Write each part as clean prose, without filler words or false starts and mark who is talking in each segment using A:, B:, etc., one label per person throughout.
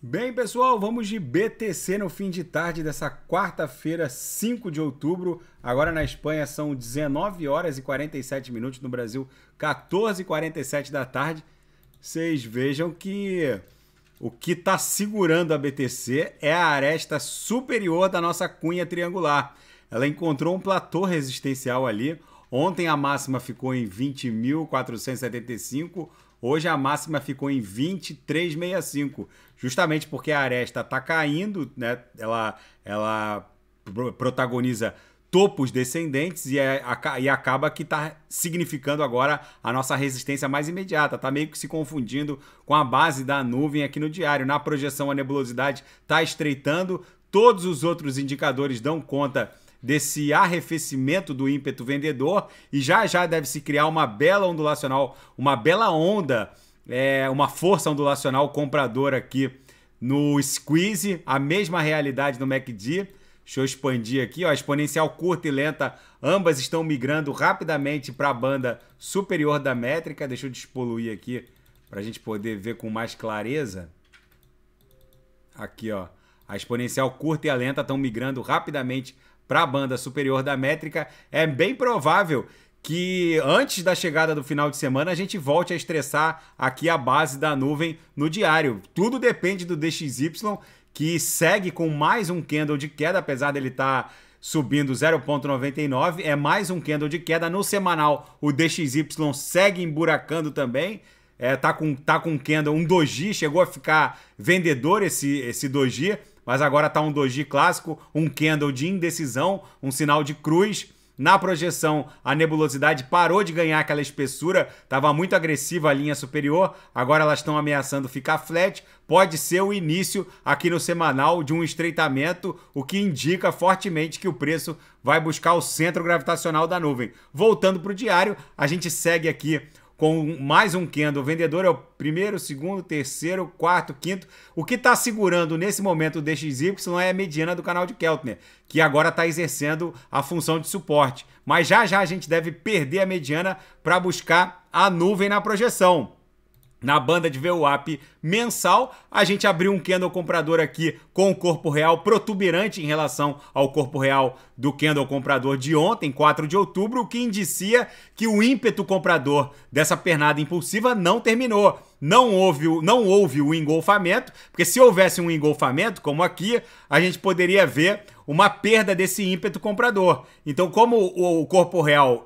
A: Bem, pessoal, vamos de BTC no fim de tarde dessa quarta-feira, 5 de outubro. Agora na Espanha são 19 horas e 47 minutos, no Brasil 14h47 da tarde. Vocês vejam que o que está segurando a BTC é a aresta superior da nossa cunha triangular. Ela encontrou um platô resistencial ali. Ontem a máxima ficou em 20.475, hoje a máxima ficou em 23,65, justamente porque a aresta está caindo, né? Ela protagoniza topos descendentes e acaba que está significando agora a nossa resistência mais imediata. Está meio que se confundindo com a base da nuvem aqui no diário. Na projeção, a nebulosidade está estreitando, todos os outros indicadores dão conta desse arrefecimento do ímpeto vendedor e já deve se criar uma bela ondulacional, uma bela onda, uma força ondulacional compradora aqui no squeeze, a mesma realidade no MACD. Deixa eu expandir aqui, ó, exponencial curta e lenta, ambas estão migrando rapidamente para a banda superior da métrica. Deixa eu despoluir aqui para a gente poder ver com mais clareza. Aqui, ó, a exponencial curta e a lenta estão migrando rapidamente para a banda superior da métrica. É bem provável que antes da chegada do final de semana a gente volte a estressar aqui a base da nuvem no diário. Tudo depende do DXY, que segue com mais um candle de queda, apesar dele estar subindo 0,99, é mais um candle de queda. No semanal o DXY segue emburacando também. Tá com candle, um doji, chegou a ficar vendedor esse doji, mas agora está um doji clássico, um candle de indecisão, um sinal de cruz. Na projeção, a nebulosidade parou de ganhar aquela espessura, estava muito agressiva a linha superior, agora elas estão ameaçando ficar flat. Pode ser o início aqui no semanal de um estreitamento, o que indica fortemente que o preço vai buscar o centro gravitacional da nuvem. Voltando para o diário, a gente segue aqui com mais um candle. O vendedor é o primeiro, segundo, terceiro, quarto, quinto. O que está segurando nesse momento o DXY é a mediana do canal de Keltner, que agora está exercendo a função de suporte. Mas já a gente deve perder a mediana para buscar a nuvem na projeção. Na banda de VWAP mensal, a gente abriu um candle comprador aqui com o corpo real protuberante em relação ao corpo real do candle comprador de ontem, 4 de outubro, o que indicia que o ímpeto comprador dessa pernada impulsiva não terminou. Não houve o engolfamento, porque se houvesse um engolfamento, como aqui, a gente poderia ver uma perda desse ímpeto comprador. Então, como o corpo real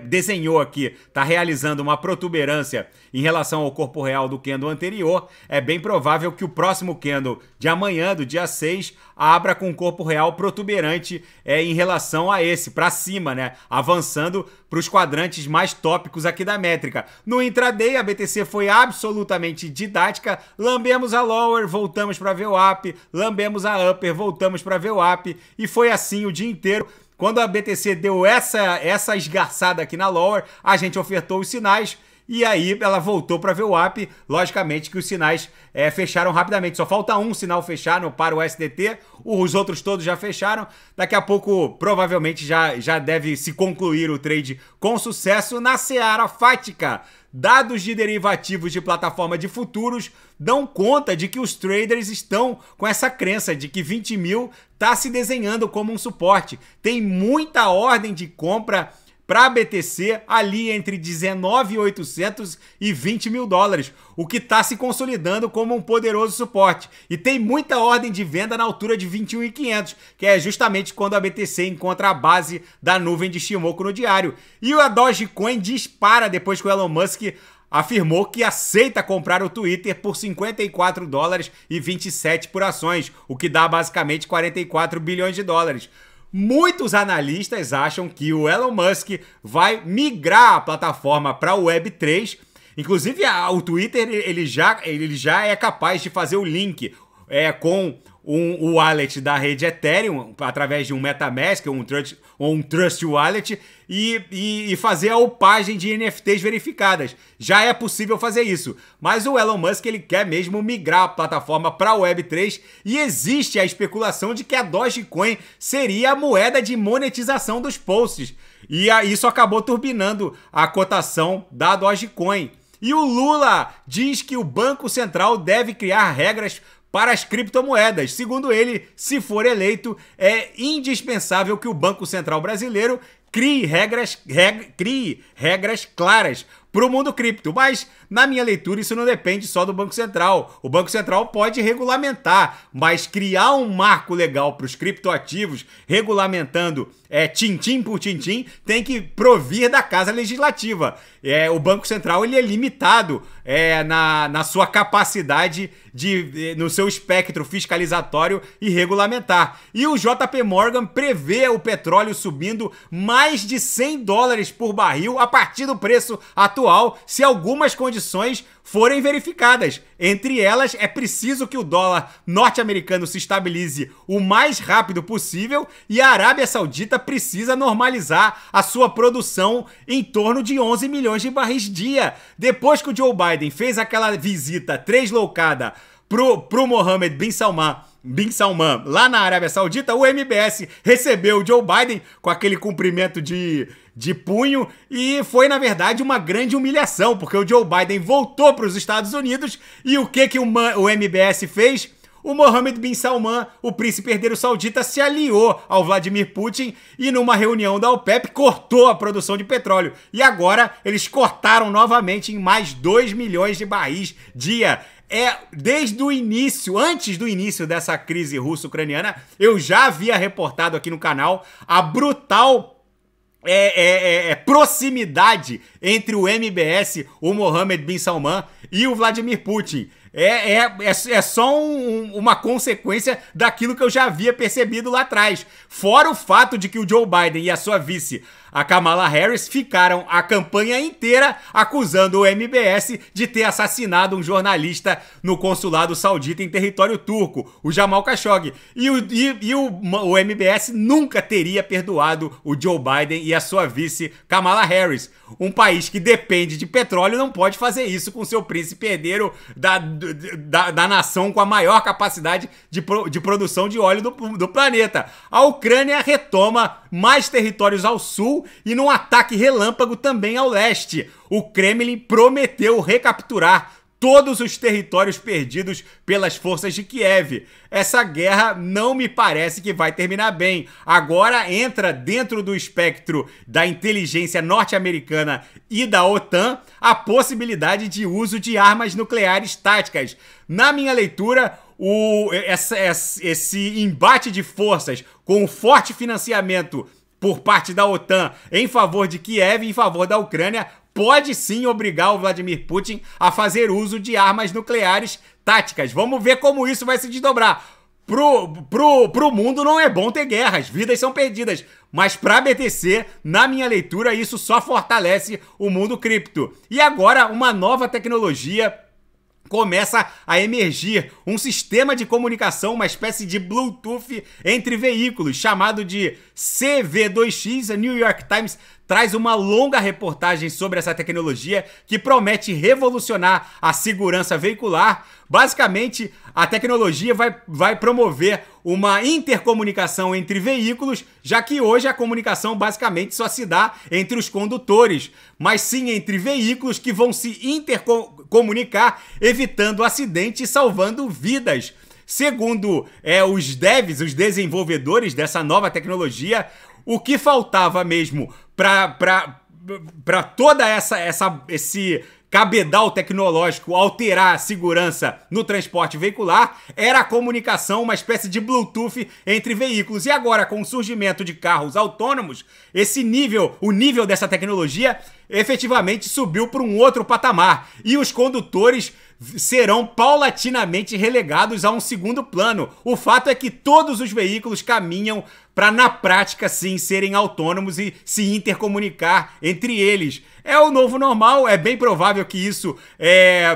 A: desenhou aqui, está realizando uma protuberância em relação ao corpo real do candle anterior, é bem provável que o próximo candle de amanhã, do dia 6, abra com o corpo real protuberante em relação a esse, para cima, né? Avançando para os quadrantes mais tópicos aqui da métrica. No intraday, a BTC foi absolutamente didática. Lambemos a lower, voltamos para VWAP, lambemos a upper, voltamos para VWAP, e foi assim o dia inteiro. Quando a BTC deu essa esgarçada aqui na lower, a gente ofertou os sinais e aí ela voltou para VWAP. Logicamente que os sinais fecharam rapidamente. Só falta um sinal fechar para o SDT, os outros todos já fecharam. Daqui a pouco provavelmente já deve se concluir o trade com sucesso. Na seara fática, dados de derivativos de plataforma de futuros dão conta de que os traders estão com essa crença de que 20 mil está se desenhando como um suporte. Tem muita ordem de compra para a BTC ali entre 19.800 e 20 mil dólares, o que está se consolidando como um poderoso suporte. E tem muita ordem de venda na altura de 21.500, que é justamente quando a BTC encontra a base da nuvem de Shimoku no diário. E a Dogecoin dispara depois que o Elon Musk afirmou que aceita comprar o Twitter por 54 dólares e 27 por ações, o que dá basicamente 44 bilhões de dólares. Muitos analistas acham que o Elon Musk vai migrar a plataforma para o Web3. Inclusive, o Twitter ele já é capaz de fazer o link com o wallet da rede Ethereum através de um MetaMask ou um Trust Wallet e fazer a upagem de NFTs verificadas. Já é possível fazer isso, mas o Elon Musk ele quer mesmo migrar a plataforma para o Web3 e existe a especulação de que a Dogecoin seria a moeda de monetização dos posts. E isso acabou turbinando a cotação da Dogecoin. E o Lula diz que o Banco Central deve criar regras para as criptomoedas. Segundo ele, se for eleito, é indispensável que o Banco Central brasileiro crie regras claras para o mundo cripto, mas na minha leitura isso não depende só do Banco Central. O Banco Central pode regulamentar, mas criar um marco legal para os criptoativos, regulamentando tintim por tintim, tem que provir da Casa Legislativa. O Banco Central ele é limitado na sua capacidade no seu espectro fiscalizatório e regulamentar. E o JP Morgan prevê o petróleo subindo mais de $100 por barril a partir do preço atual, se algumas condições forem verificadas. Entre elas, é preciso que o dólar norte-americano se estabilize o mais rápido possível e a Arábia Saudita precisa normalizar a sua produção em torno de 11 milhões de barris dia. Depois que o Joe Biden fez aquela visita translocada pro Mohammed bin Salman lá na Arábia Saudita, o MBS recebeu o Joe Biden com aquele cumprimento de punho e foi, na verdade, uma grande humilhação, porque o Joe Biden voltou para os Estados Unidos e o que o MBS fez? O Mohammed bin Salman, o príncipe herdeiro saudita, se aliou ao Vladimir Putin e numa reunião da OPEP cortou a produção de petróleo. E agora eles cortaram novamente em mais 2 milhões de barris dia. Desde o início, antes do início dessa crise russo-ucraniana, eu já havia reportado aqui no canal a brutal proximidade entre o MBS, o Mohammed bin Salman e o Vladimir Putin. É só uma consequência daquilo que eu já havia percebido lá atrás. Fora o fato de que o Joe Biden e a sua vice, a Kamala Harris, ficaram a campanha inteira acusando o MBS de ter assassinado um jornalista no consulado saudita em território turco, o Jamal Khashoggi. E o MBS nunca teria perdoado o Joe Biden e a sua vice, Kamala Harris. Um país que depende de petróleo não pode fazer isso com seu príncipe herdeiro da nação com a maior capacidade de produção de óleo do planeta. A Ucrânia retoma mais territórios ao sul e num ataque relâmpago também ao leste. O Kremlin prometeu recapturar todos os territórios perdidos pelas forças de Kiev. Essa guerra não me parece que vai terminar bem. Agora entra dentro do espectro da inteligência norte-americana e da OTAN a possibilidade de uso de armas nucleares táticas. Na minha leitura, esse embate de forças com o forte financiamento por parte da OTAN em favor de Kiev e em favor da Ucrânia pode sim obrigar o Vladimir Putin a fazer uso de armas nucleares táticas. Vamos ver como isso vai se desdobrar. Pro mundo não é bom ter guerras, vidas são perdidas. Mas para a BTC, na minha leitura, isso só fortalece o mundo cripto. E agora, uma nova tecnologia começa a emergir, um sistema de comunicação, uma espécie de Bluetooth entre veículos, chamado de CV2X. A New York Times traz uma longa reportagem sobre essa tecnologia que promete revolucionar a segurança veicular. Basicamente, a tecnologia vai promover uma intercomunicação entre veículos, já que hoje a comunicação basicamente só se dá entre os condutores, mas sim entre veículos que vão se intercomunicar, evitando acidentes e salvando vidas. Segundo os devs, os desenvolvedores dessa nova tecnologia, o que faltava mesmo para toda esse cabedal tecnológico alterar a segurança no transporte veicular era a comunicação, uma espécie de Bluetooth entre veículos. E agora, com o surgimento de carros autônomos, o nível dessa tecnologia efetivamente subiu para um outro patamar. E os condutores serão paulatinamente relegados a um segundo plano. O fato é que todos os veículos caminham para, na prática, sim, serem autônomos e se intercomunicar entre eles. É o novo normal, é bem provável que isso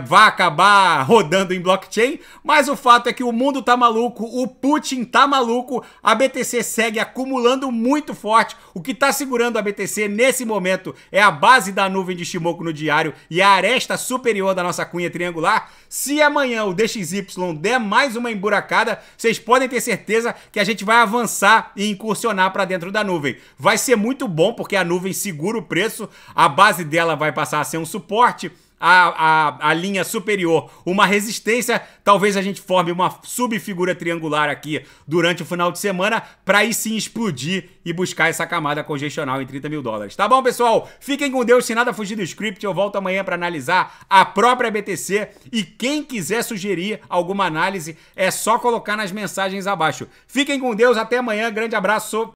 A: vá acabar rodando em blockchain, mas o fato é que o mundo tá maluco, o Putin tá maluco, a BTC segue acumulando muito forte. O que tá segurando a BTC nesse momento é a base da nuvem de Shimoku no diário e a aresta superior da nossa cunha triangular. Se amanhã o DXY der mais uma emburacada, vocês podem ter certeza que a gente vai avançar e incursionar para dentro da nuvem. Vai ser muito bom porque a nuvem segura o preço, a base dela vai passar a ser um suporte. a linha superior uma resistência, talvez a gente forme uma subfigura triangular aqui durante o final de semana para aí sim explodir e buscar essa camada congestional em 30 mil dólares. Tá bom, pessoal? Fiquem com Deus, se nada fugir do script, eu volto amanhã para analisar a própria BTC e quem quiser sugerir alguma análise é só colocar nas mensagens abaixo. Fiquem com Deus, até amanhã, grande abraço.